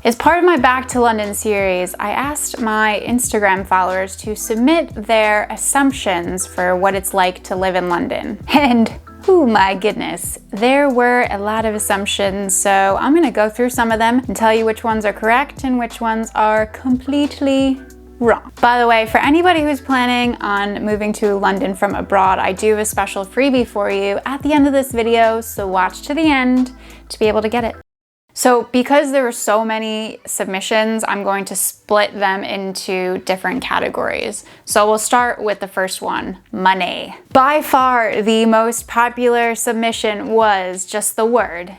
As part of my Back to London series, I asked my Instagram followers to submit their assumptions for what it's like to live in London. And oh my goodness, there were a lot of assumptions, so I'm gonna go through some of them and tell you which ones are correct and which ones are completely wrong. By the way, for anybody who's planning on moving to London from abroad, I do have a special freebie for you at the end of this video, so watch to the end to be able to get it. So because there were so many submissions, I'm going to split them into different categories. So we'll start with the first one, money. By far, the most popular submission was just the word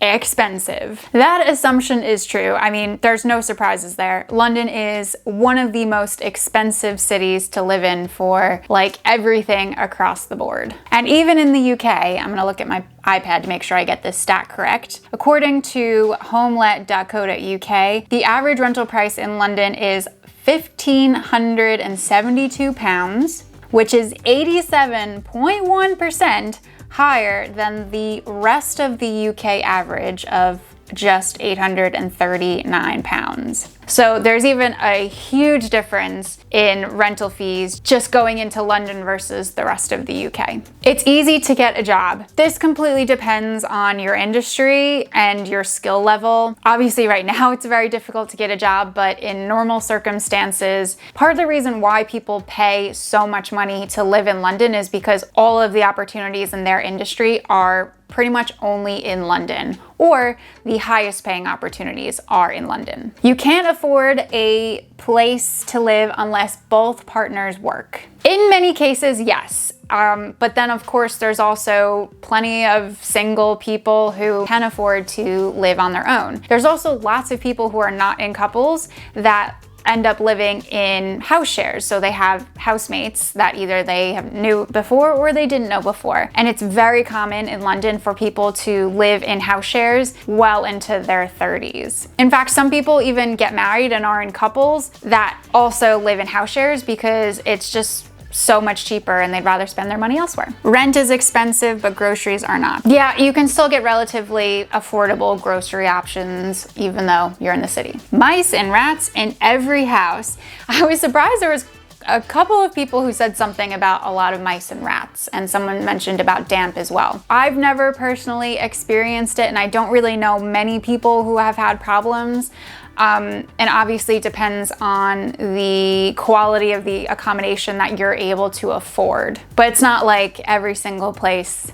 expensive. That assumption is true. I mean, there's no surprises there. London is one of the most expensive cities to live in for like everything across the board. And even in the UK, I'm gonna look at my iPad to make sure I get this stat correct. According to homelet.co.uk, the average rental price in London is £1,572, which is 87.1% higher than the rest of the UK average of just £839. So there's even a huge difference in rental fees just going into London versus the rest of the UK. It's easy to get a job. This completely depends on your industry and your skill level. Obviously right now it's very difficult to get a job, but in normal circumstances, part of the reason why people pay so much money to live in London is because all of the opportunities in their industry are pretty much only in London, or the highest paying opportunities are in London. You can't afford a place to live unless both partners work. In many cases, yes. But then of course there's also plenty of single people who can afford to live on their own. There's also lots of people who are not in couples that end up living in house shares. So they have housemates that either they knew before or they didn't know before. And it's very common in London for people to live in house shares well into their 30s. In fact, some people even get married and are in couples that also live in house shares because it's just so much cheaper and they'd rather spend their money elsewhere. Rent is expensive, but groceries are not. Yeah, you can still get relatively affordable grocery options even though you're in the city. Mice and rats in every house. I was surprised there was a couple of people who said something about a lot of mice and rats, and someone mentioned about damp as well. I've never personally experienced it, and I don't really know many people who have had problems. And obviously it depends on the quality of the accommodation that you're able to afford. But it's not like every single place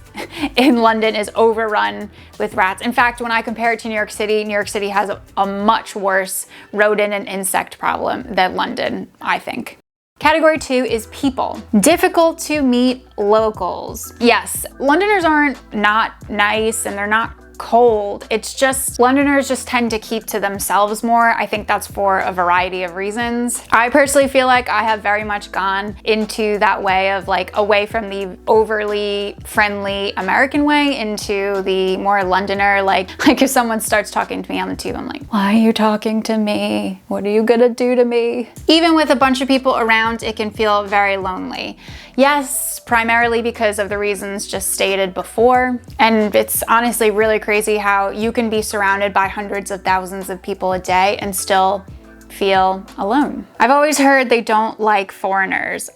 in London is overrun with rats. In fact, when I compare it to New York City has a much worse rodent and insect problem than London, I think. Category 2 is people. Difficult to meet locals. Yes, Londoners aren't not nice and they're not cold. It's just Londoners just tend to keep to themselves more. I think that's for a variety of reasons. I personally feel like I have very much gone into that way of like away from the overly friendly American way into the more Londoner, like if someone starts talking to me on the tube, I'm like, why are you talking to me? What are you gonna do to me? Even with a bunch of people around, it can feel very lonely. Yes, primarily because of the reasons just stated before. And it's honestly really crazy how you can be surrounded by hundreds of thousands of people a day and still feel alone. I've always heard they don't like foreigners.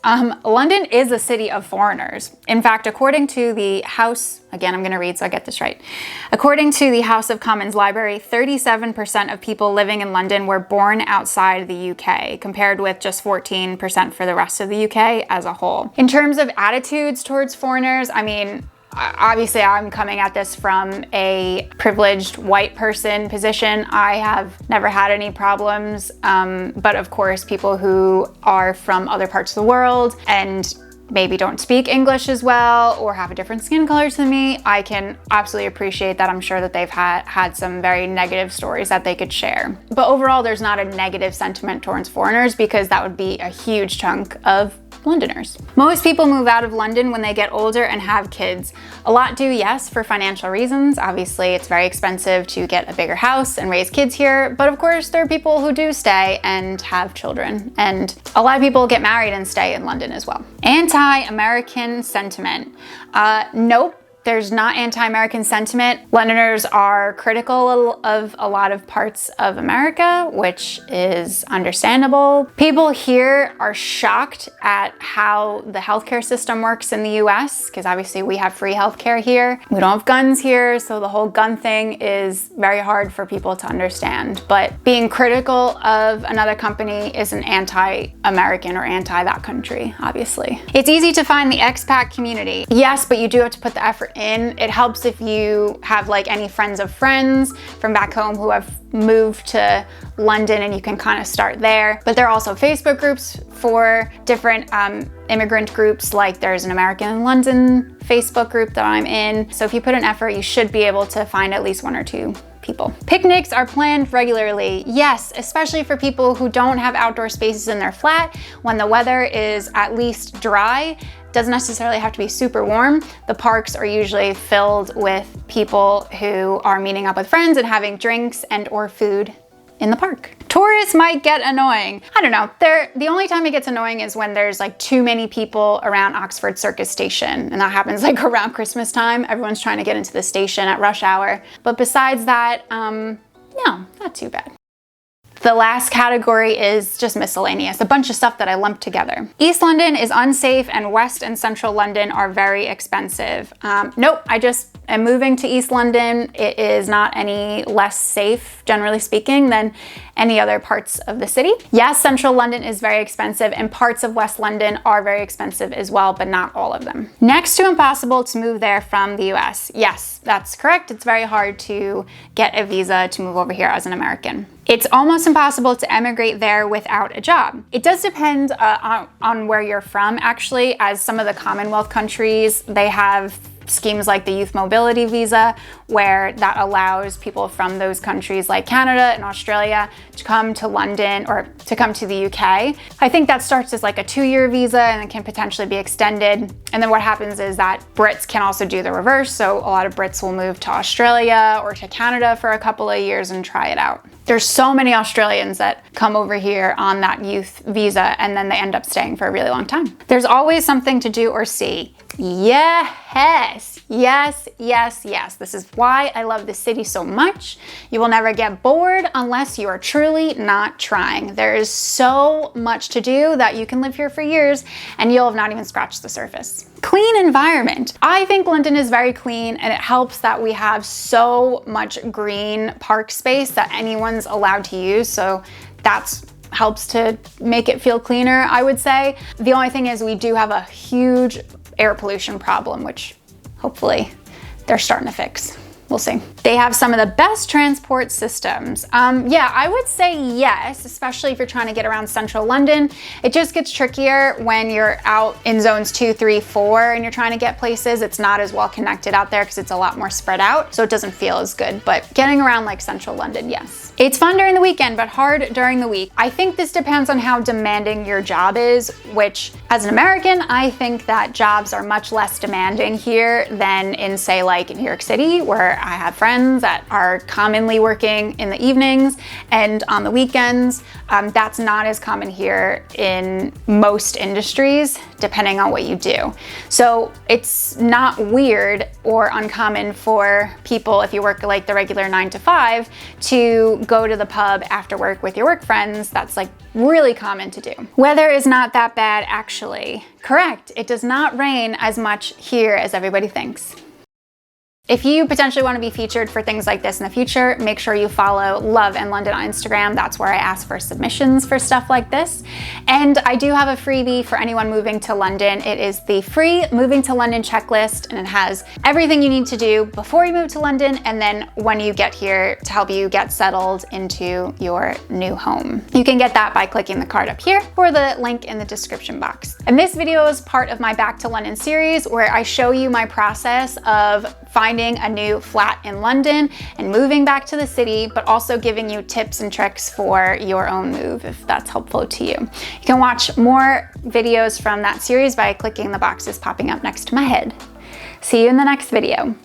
London is a city of foreigners. In fact, according to the House, again, I'm gonna read so I get this right. According to the House of Commons Library, 37% of people living in London were born outside the UK, compared with just 14% for the rest of the UK as a whole. In terms of attitudes towards foreigners, I mean, obviously I'm coming at this from a privileged white person position. I have never had any problems, but of course people who are from other parts of the world and maybe don't speak English as well or have a different skin color than me, I can absolutely appreciate that. I'm sure that they've had some very negative stories that they could share. But overall, there's not a negative sentiment towards foreigners because that would be a huge chunk of Londoners. Most people move out of London when they get older and have kids. A lot do, yes, for financial reasons. Obviously, it's very expensive to get a bigger house and raise kids here, but of course, there are people who do stay and have children, and a lot of people get married and stay in London as well. Anti-American sentiment. Nope. There's not anti-American sentiment. Londoners are critical of a lot of parts of America, which is understandable. People here are shocked at how the healthcare system works in the US, because obviously we have free healthcare here. We don't have guns here, so the whole gun thing is very hard for people to understand. But being critical of another company isn't anti-American or anti that country, obviously. It's easy to find the expat community. Yes, but you do have to put the effort in. It helps if you have like any friends of friends from back home who have moved to London, and you can kind of start there. But there are also Facebook groups for different immigrant groups, like there's an American in London Facebook group that I'm in. So if you put an effort, you should be able to find at least one or two people. Picnics are planned regularly. Yes, especially for people who don't have outdoor spaces in their flat. When the weather is at least dry, doesn't necessarily have to be super warm. The parks are usually filled with people who are meeting up with friends and having drinks and or food in the park. Tourists might get annoying. I don't know, the only time it gets annoying is when there's like too many people around Oxford Circus Station, and that happens like around Christmas time. Everyone's trying to get into the station at rush hour. But besides that, no, not too bad. The last category is just miscellaneous, a bunch of stuff that I lumped together. East London is unsafe and West and Central London are very expensive. Nope, I just am moving to East London. It is not any less safe, generally speaking, than any other parts of the city. Yes, Central London is very expensive and parts of West London are very expensive as well, but not all of them. Next to impossible to move there from the US. Yes, that's correct. It's very hard to get a visa to move over here as an American. It's almost impossible to emigrate there without a job. It does depend on where you're from, actually, as some of the Commonwealth countries, they have schemes like the Youth Mobility Visa, where that allows people from those countries like Canada and Australia to come to London or to come to the UK. I think that starts as like a 2-year visa and it can potentially be extended. And then what happens is that Brits can also do the reverse. So a lot of Brits will move to Australia or to Canada for a couple of years and try it out. There's so many Australians that come over here on that youth visa and then they end up staying for a really long time. There's always something to do or see. Yes, yes, yes, yes. This is why I love this city so much. You will never get bored unless you are truly not trying. There is so much to do that you can live here for years and you'll have not even scratched the surface. Clean environment. I think London is very clean, and it helps that we have so much green park space that anyone's allowed to use. So that's helps to make it feel cleaner, I would say. The only thing is we do have a huge air pollution problem, which hopefully they're starting to fix. We'll see. They have some of the best transport systems. Yeah, I would say yes, especially if you're trying to get around central London. It just gets trickier when you're out in zones 2, 3, 4 and you're trying to get places. It's not as well connected out there because it's a lot more spread out, so it doesn't feel as good. But getting around like central London, yes. It's fun during the weekend, but hard during the week. I think this depends on how demanding your job is, which as an American, I think that jobs are much less demanding here than in, say, like New York City, where I have friends that are commonly working in the evenings and on the weekends. That's not as common here in most industries, depending on what you do. So it's not weird or uncommon for people, if you work like the regular 9 to 5, to go to the pub after work with your work friends. That's like really common to do. Weather is not that bad, actually. Correct, it does not rain as much here as everybody thinks. If you potentially want to be featured for things like this in the future, make sure you follow Love and London on Instagram. That's where I ask for submissions for stuff like this. And I do have a freebie for anyone moving to London. It is the free Moving to London checklist, and it has everything you need to do before you move to London and then when you get here to help you get settled into your new home. You can get that by clicking the card up here or the link in the description box. And this video is part of my Back to London series, where I show you my process of finding a new flat in London and moving back to the city, but also giving you tips and tricks for your own move, if that's helpful to you. You can watch more videos from that series by clicking the boxes popping up next to my head. See you in the next video.